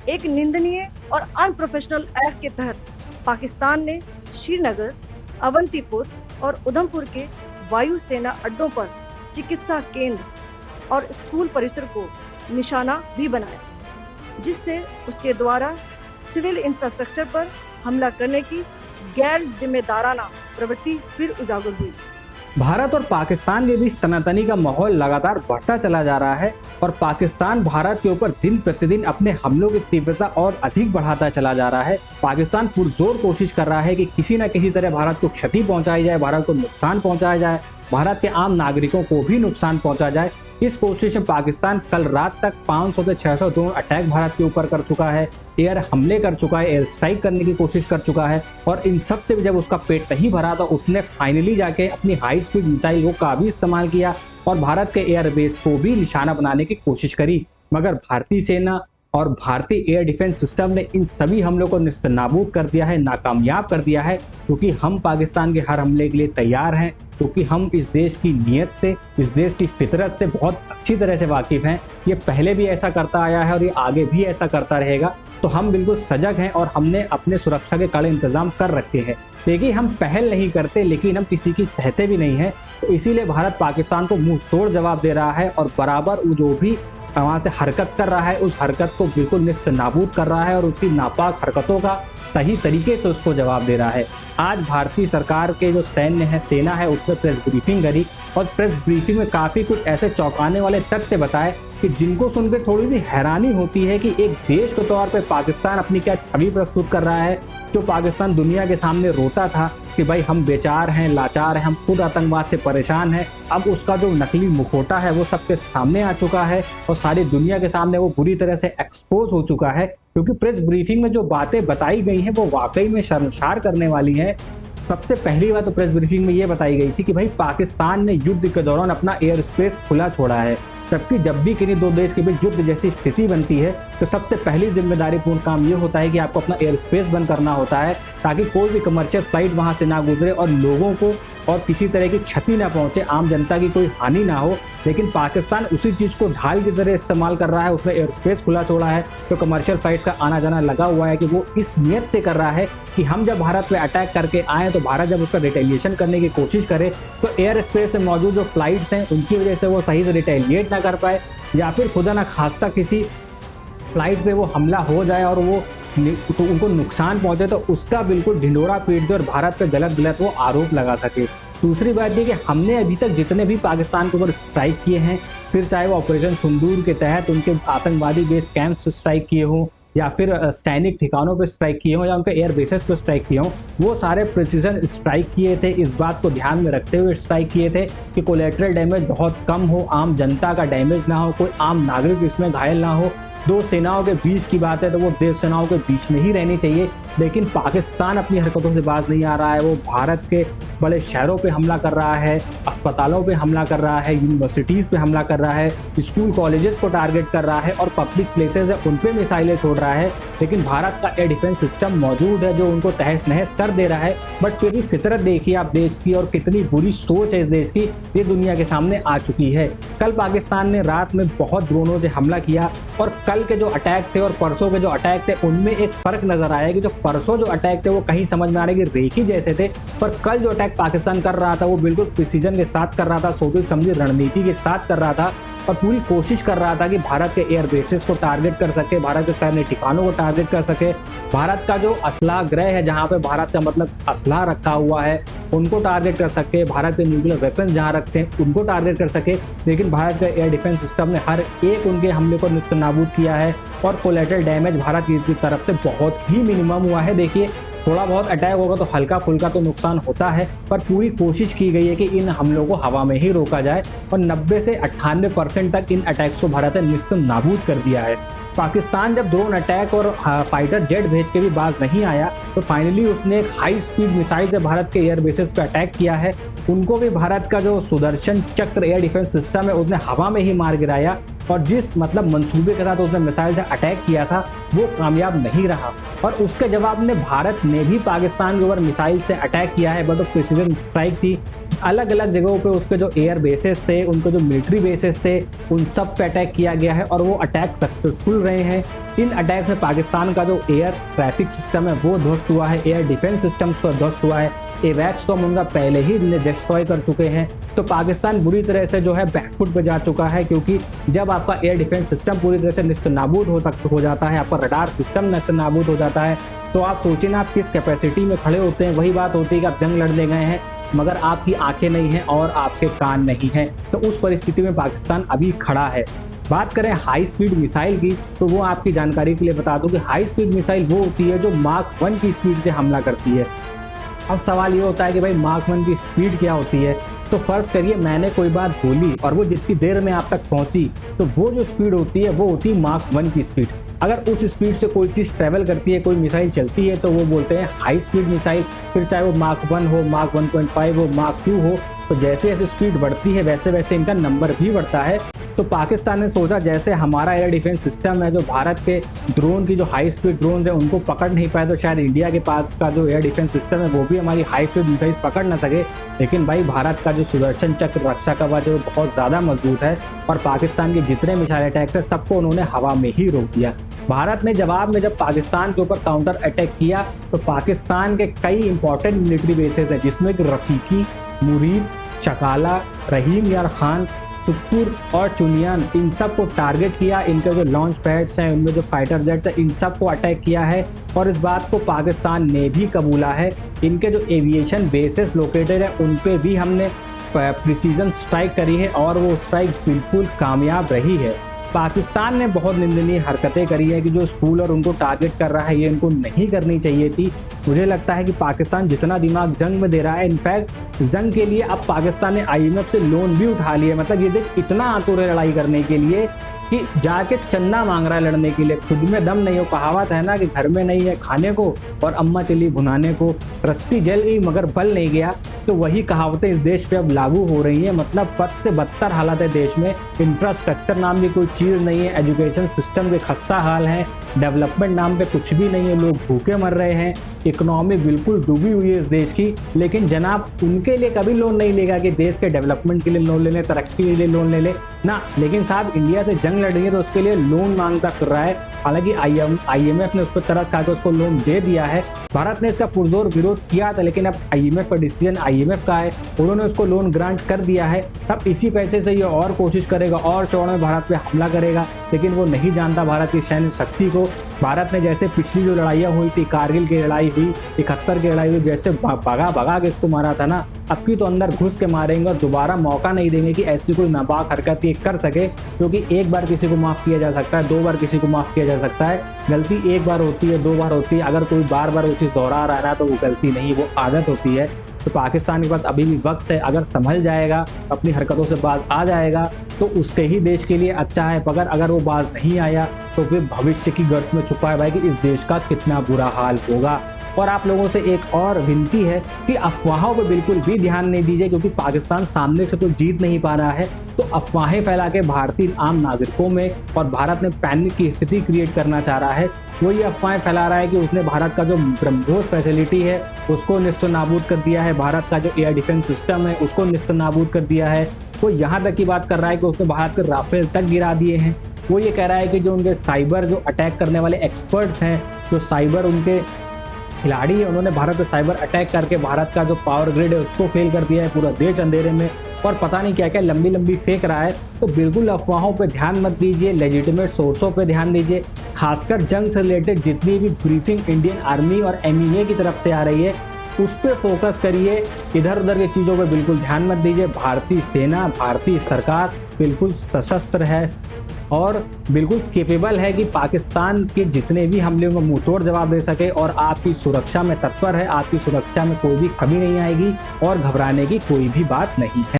एक निंदनीय और अनप्रोफेशनल एक्ट के तहत पाकिस्तान ने श्रीनगर, अवंतीपुर और उधमपुर के वायुसेना अड्डों पर चिकित्सा केंद्र और स्कूल परिसर को निशाना भी बनाया, जिससे उसके द्वारा सिविल इंफ्रास्ट्रक्चर पर हमला करने की गैर जिम्मेदाराना प्रवृत्ति फिर उजागर हुई। भारत और पाकिस्तान के बीच तनातनी का माहौल लगातार बढ़ता चला जा रहा है और पाकिस्तान भारत के ऊपर दिन प्रतिदिन अपने हमलों की तीव्रता और अधिक बढ़ाता चला जा रहा है। पाकिस्तान पुरजोर कोशिश कर रहा है कि किसी न किसी तरह भारत को क्षति पहुंचाई जाए, भारत को नुकसान पहुंचाया जाए, भारत के आम नागरिकों को भी नुकसान पहुंचा जाए। इस कोशिश में पाकिस्तान कल रात तक 500 से 600 ड्रोन अटैक भारत के ऊपर कर चुका है, एयर हमले कर चुका है, एयर स्ट्राइक करने की कोशिश कर चुका है और इन सब से जब उसका पेट नहीं भरा तो उसने फाइनली जाके अपनी हाई स्पीड मिसाइल का भी इस्तेमाल किया और भारत के एयरबेस को भी निशाना बनाने की कोशिश करी। मगर भारतीय सेना और भारतीय एयर डिफेंस सिस्टम ने इन सभी हमलों को निस्तनाबूद कर दिया है, नाकामयाब कर दिया है, क्योंकि हम पाकिस्तान के हर हमले के लिए तैयार हैं, क्योंकि हम इस देश की नीयत से, इस देश की फितरत से बहुत अच्छी तरह से वाकिफ हैं। ये पहले भी ऐसा करता आया है और ये आगे भी ऐसा करता रहेगा। तो हम बिल्कुल सजग हैं और हमने अपने सुरक्षा के कड़े इंतजाम कर रखे हैं। देखिए, हम पहल नहीं करते लेकिन हम किसी की सहते भी नहीं हैं, तो इसीलिए भारत पाकिस्तान को मुंह तोड़ जवाब दे रहा है और बराबर वो जो भी वहाँ से हरकत कर रहा है उस हरकत को बिल्कुल निस्तनाबूद कर रहा है और उसकी नापाक हरकतों का सही तरीके से उसको जवाब दे रहा है। आज भारतीय सरकार के जो सैन्य है, सेना है, उसने प्रेस ब्रीफिंग करी और प्रेस ब्रीफिंग में काफ़ी कुछ ऐसे चौंकाने वाले तथ्य बताए कि जिनको सुनकर थोड़ी सी हैरानी होती है कि एक देश के तौर पे पाकिस्तान अपनी क्या छवि प्रस्तुत कर रहा है। जो पाकिस्तान दुनिया के सामने रोता था कि भाई हम बेचार हैं, लाचार हैं, हम खुद आतंकवाद से परेशान हैं, अब उसका जो नकली मुखौटा है वो सबके सामने आ चुका है और सारी दुनिया के सामने वो बुरी तरह से एक्सपोज हो चुका है। क्योंकि प्रेस ब्रीफिंग में जो बातें बताई गई हैं वो वाकई में शर्मसार करने वाली हैं। सबसे पहली बात तो प्रेस ब्रीफिंग में ये बताई गई थी कि भाई पाकिस्तान ने युद्ध के दौरान अपना एयर स्पेस खुला छोड़ा है, जबकि जब भी किसी दो देश के बीच युद्ध जैसी स्थिति बनती है तो सबसे पहली जिम्मेदारीपूर्ण काम ये होता है कि आपको अपना एयर स्पेस बंद करना होता है, ताकि कोई भी कमर्शियल फ्लाइट वहां से ना गुजरे और लोगों को और किसी तरह की क्षति ना पहुंचे, आम जनता की कोई हानि ना हो। लेकिन पाकिस्तान उसी चीज को ढाल की तरह इस्तेमाल कर रहा है। उसने एयर स्पेस खुला छोड़ा है, तो कमर्शियल फ्लाइट्स का आना जाना लगा हुआ है कि वो इस नियत से कर रहा है कि हम जब भारत पे अटैक करके आए तो भारत जब उसका रिटेलिएशन करने की कोशिश करे तो एयर स्पेस में मौजूद जो फ्लाइट्स हैं उनकी वजह से वो सही से रिटेलिएट ना कर पाए, या फिर खुदा ना खास्ता किसी फ्लाइट पे वो हमला हो जाए और वो तो उनको नुकसान पहुंचे तो उसका बिल्कुल ढिंडोरा पीट दे और भारत पे गलत गलत वो आरोप लगा सके। दूसरी बात ये कि हमने अभी तक जितने भी पाकिस्तान के ऊपर स्ट्राइक किए हैं, फिर चाहे वो ऑपरेशन सिंदूर के तहत उनके आतंकवादी बेस कैंप्स स्ट्राइक किए हों या फिर सैनिक ठिकानों पे स्ट्राइक किए हों या उनके एयर बेसेस पे स्ट्राइक किए हों, वो सारे प्रिसीजन स्ट्राइक किए थे। इस बात को ध्यान में रखते हुए स्ट्राइक किए थे कि कोलेटरल डैमेज बहुत कम हो, आम जनता का डैमेज ना हो, कोई आम नागरिक इसमें घायल ना हो। दो सेनाओं के बीच की बात है तो वो देश सेनाओं के बीच में ही रहनी चाहिए। लेकिन पाकिस्तान अपनी हरकतों से बाज नहीं आ रहा है। वो भारत के बड़े शहरों पे हमला कर रहा है, अस्पतालों पे हमला कर रहा है, यूनिवर्सिटीज़ पे हमला कर रहा है, स्कूल कॉलेजेस को टारगेट कर रहा है और पब्लिक प्लेसेस है उन पे मिसाइलें छोड़ रहा है। लेकिन भारत का एयर डिफेंस सिस्टम मौजूद है जो उनको तहस नहस कर दे रहा है। बट फिर भी फितरत देखिए आप देश की और कितनी बुरी सोच है इस देश की, ये दुनिया के सामने आ चुकी है। कल पाकिस्तान ने रात में बहुत ड्रोनों से हमला किया और कल के जो अटैक थे और परसों के जो अटैक थे उनमें एक फर्क नजर आया कि जो परसों जो अटैक थे वो कहीं समझ में आ रहे कि रेखी जैसे थे, पर कल जो अटैक पाकिस्तान कर रहा था वो बिल्कुल प्रिसीजन के साथ कर रहा था, सोची समझी रणनीति के साथ कर रहा था और पूरी कोशिश कर रहा था कि भारत के एयर बेसेस को टारगेट कर सके, भारत के सैन्य ठिकानों को टारगेट कर सके, भारत का जो असलाह गृह है जहाँ पे भारत का मतलब असलाह रखा हुआ है उनको टारगेट कर सके, भारत के न्यूक्लियर वेपन्स जहाँ रखते हैं उनको टारगेट कर सके। लेकिन भारत का एयर डिफेंस सिस्टम ने हर एक उनके हमले को निस्तनाबूद किया है और कोलेटरल डैमेज भारत की तरफ से बहुत ही मिनिमम हुआ है। देखिए, थोड़ा बहुत अटैक होगा तो हल्का फुल्का तो नुकसान होता है, पर पूरी कोशिश की गई है कि इन हमलों को हवा में ही रोका जाए और 90 से 98% तक इन अटैक्स को भारत ने निस्तनाबूद कर दिया है। पाकिस्तान जब ड्रोन अटैक और फाइटर जेट भेज के भी बाज नहीं आया तो फाइनली उसने एक हाई स्पीड मिसाइल से भारत के एयर बेसेस पे अटैक किया है। उनको भी भारत का जो सुदर्शन चक्र एयर डिफेंस सिस्टम है उसने हवा में ही मार गिराया और जिस मतलब मंसूबे के साथ उसने मिसाइल से अटैक किया था वो कामयाब नहीं रहा और उसके जवाब में भारत ने भी पाकिस्तान के ऊपर मिसाइल से अटैक किया है, बट वो प्रिसीजन स्ट्राइक थी अलग अलग जगहों पे उसके जो एयर बेसेस थे, उनके जो मिलिट्री बेसेस थे, उन सब पे अटैक किया गया है और वो अटैक सक्सेसफुल रहे हैं। इन अटैक से पाकिस्तान का जो एयर ट्रैफिक सिस्टम है वो ध्वस्त हुआ है, एयर डिफेंस सिस्टम ध्वस्त हुआ है, एवैक्स तो हम उनका पहले ही डिस्ट्रॉय कर चुके हैं। तो पाकिस्तान बुरी तरह से जो है बैकफुट पे जा चुका है, क्योंकि जब आपका एयर डिफेंस सिस्टम पूरी तरह से निस्तनाबूद हो जाता है, आपका रडार सिस्टम निस्तनाबूद हो जाता है, तो आप सोचिए ना आप किस कैपेसिटी में खड़े होते हैं। वही बात होती है कि आप जंग लड़ने गए हैं मगर आपकी आंखें नहीं हैं और आपके कान नहीं हैं, तो उस परिस्थिति में पाकिस्तान अभी खड़ा है। बात करें हाई स्पीड मिसाइल की, तो वो आपकी जानकारी के लिए बता दूं कि हाई स्पीड मिसाइल वो होती है जो माक 1 की स्पीड से हमला करती है। अब सवाल ये होता है कि भाई माक 1 की स्पीड क्या होती है। तो फर्ज करिए मैंने कोई बात बोली और वो जितनी देर में आप तक पहुंची, तो वो जो स्पीड होती है वो होती है माक 1 की स्पीड। अगर उस स्पीड से कोई चीज़ ट्रैवल करती है, कोई मिसाइल चलती है, तो वो बोलते हैं हाई स्पीड मिसाइल। फिर चाहे वो माक 1 हो, माक 1.5 हो, माक 2 हो, तो जैसे जैसे स्पीड बढ़ती है वैसे वैसे इनका नंबर भी बढ़ता है। तो पाकिस्तान ने सोचा जैसे हमारा एयर डिफेंस सिस्टम है जो भारत के ड्रोन की जो हाई स्पीड ड्रोन है उनको पकड़ नहीं पाए, तो शायद इंडिया के पास का जो एयर डिफेंस सिस्टम है वो भी हमारी हाई स्पीड मिसाइल पकड़ ना सके। लेकिन भाई भारत का जो सुदर्शन चक्र रक्षा कवच है वो बहुत ज़्यादा मजबूत है और पाकिस्तान के जितने मिसाइल अटैक्स है सबको उन्होंने हवा में ही रोक दिया। भारत ने जवाब में जब पाकिस्तान के ऊपर काउंटर अटैक किया तो पाकिस्तान के कई इंपॉर्टेंट मिलिट्री बेसेस हैं, जिसमें कि रफीकी, मुरीद, चकाला, रहीम यार खान, सुखपुर और चुनियान, इन सब को टारगेट किया। इनके जो लॉन्च पैड्स हैं, उनमें जो फाइटर जेट है, इन सब को अटैक किया है और इस बात को पाकिस्तान ने भी कबूला है। इनके जो एविएशन बेसेस लोकेटेड है उन पे भी हमने प्रिसीजन स्ट्राइक करी है और वो स्ट्राइक बिल्कुल कामयाब रही है। पाकिस्तान ने बहुत निंदनीय हरकतें करी है कि जो स्कूल और उनको टारगेट कर रहा है ये इनको नहीं करनी चाहिए थी। मुझे लगता है कि पाकिस्तान जितना दिमाग जंग में दे रहा है, इनफैक्ट जंग के लिए अब पाकिस्तान ने IMF से लोन भी उठा लिया। मतलब ये देख इतना आतुर है लड़ाई करने के लिए कि जाके चंदा मांग रहा है लड़ने के लिए। खुद में दम नहीं हो, कहावत है ना कि घर में नहीं है खाने को और अम्मा चली भुनाने को, रस्सी जल गई मगर बल नहीं गया। तो वही कहावतें इस देश पे अब लागू हो रही हैं। मतलब बद से बदतर हालत है देश में, इंफ्रास्ट्रक्चर नाम की कोई चीज़ नहीं है, एजुकेशन सिस्टम के खस्ता हाल है, डेवलपमेंट नाम पे कुछ भी नहीं है, लोग भूखे मर रहे हैं, इकोनॉमी बिल्कुल डूबी हुई है इस देश की। लेकिन जनाब उनके लिए कभी लोन नहीं लेगा कि देश के डेवलपमेंट के लिए लोन ले ले, तरक्की के लिए लोन ले ले ना। लेकिन साहब इंडिया से जंग लड़ रही है तो उसके लिए लोन मांगता फिर रहा है। हालांकि IMF ने उस पर तरस खा के उसको लोन दे दिया है। भारत ने इसका पुरजोर विरोध किया था, लेकिन अब IMF का डिसीजन IMF का है, उन्होंने उसको लोन ग्रांट कर दिया है। तब इसी पैसे से ये और कोशिश करेगा और चौड़ में भारत पे हमला करेगा, लेकिन वो नहीं जानता भारत की सैन्य शक्ति को। भारत ने जैसे पिछली जो लड़ाइयाँ हुई थी, कारगिल की लड़ाई हुई, 71 की लड़ाई हुई, जैसे भगा के इसको मारा था ना, अब की तो अंदर घुस के मारेंगे और दोबारा मौका नहीं देंगे कि ऐसी कोई नापाक हरकत ये कर सके। क्योंकि एक बार किसी को माफ़ किया जा सकता है, 2 बार किसी को माफ़ किया जा सकता है, गलती एक बार होती है, 2 बार होती है, अगर कोई बार बार वो चीज़ दोहरा रहा है ना तो वो गलती नहीं, वो आदत होती है। तो पाकिस्तान के पास अभी भी वक्त है, अगर संभल जाएगा, अपनी हरकतों से बाज आ जाएगा तो उसके ही देश के लिए अच्छा है। मगर अगर वो बाज नहीं आया तो फिर भविष्य की गर्त में छुपा है भाई कि इस देश का कितना बुरा हाल होगा। और आप लोगों से एक और विनती है कि अफवाहों पर बिल्कुल भी ध्यान नहीं दीजिए, क्योंकि पाकिस्तान सामने से तो जीत नहीं पा रहा है, तो अफवाहें फैला के भारतीय आम नागरिकों में और भारत में पैनिक की स्थिति क्रिएट करना चाह रहा है। वो ये अफवाहें फैला रहा है कि उसने भारत का जो ब्रह्मोस फैसिलिटी है उसको निस्तनाबूद कर दिया है, भारत का जो एयर डिफेंस सिस्टम है उसको निस्तनाबूद कर दिया है। वो यहाँ तक की बात कर रहा है कि उसने भारत के राफेल तक गिरा दिए हैं। वो ये कह रहा है कि जो उनके साइबर जो अटैक करने वाले एक्सपर्ट्स हैं, जो साइबर उनके खिलाड़ी है, उन्होंने भारत पे साइबर अटैक करके भारत का जो पावर ग्रिड है उसको फेल कर दिया है, पूरा देश अंधेरे में, और पता नहीं क्या क्या लंबी लंबी फेंक रहा है। तो बिल्कुल अफवाहों पे ध्यान मत दीजिए, लेजिटिमेट सोर्सों पे ध्यान दीजिए। खासकर जंग से रिलेटेड जितनी भी ब्रीफिंग इंडियन आर्मी और MEA की तरफ से आ रही है उस पर फोकस करिए, इधर उधर की चीज़ों पे बिल्कुल ध्यान मत दीजिए। भारतीय सेना, भारतीय सरकार बिल्कुल सशस्त्र है और बिल्कुल केपेबल है कि पाकिस्तान के जितने भी हमले में मुंहतोड़ जवाब दे सके, और आपकी सुरक्षा में तत्पर है। आपकी सुरक्षा में कोई भी कमी नहीं आएगी और घबराने की कोई भी बात नहीं है।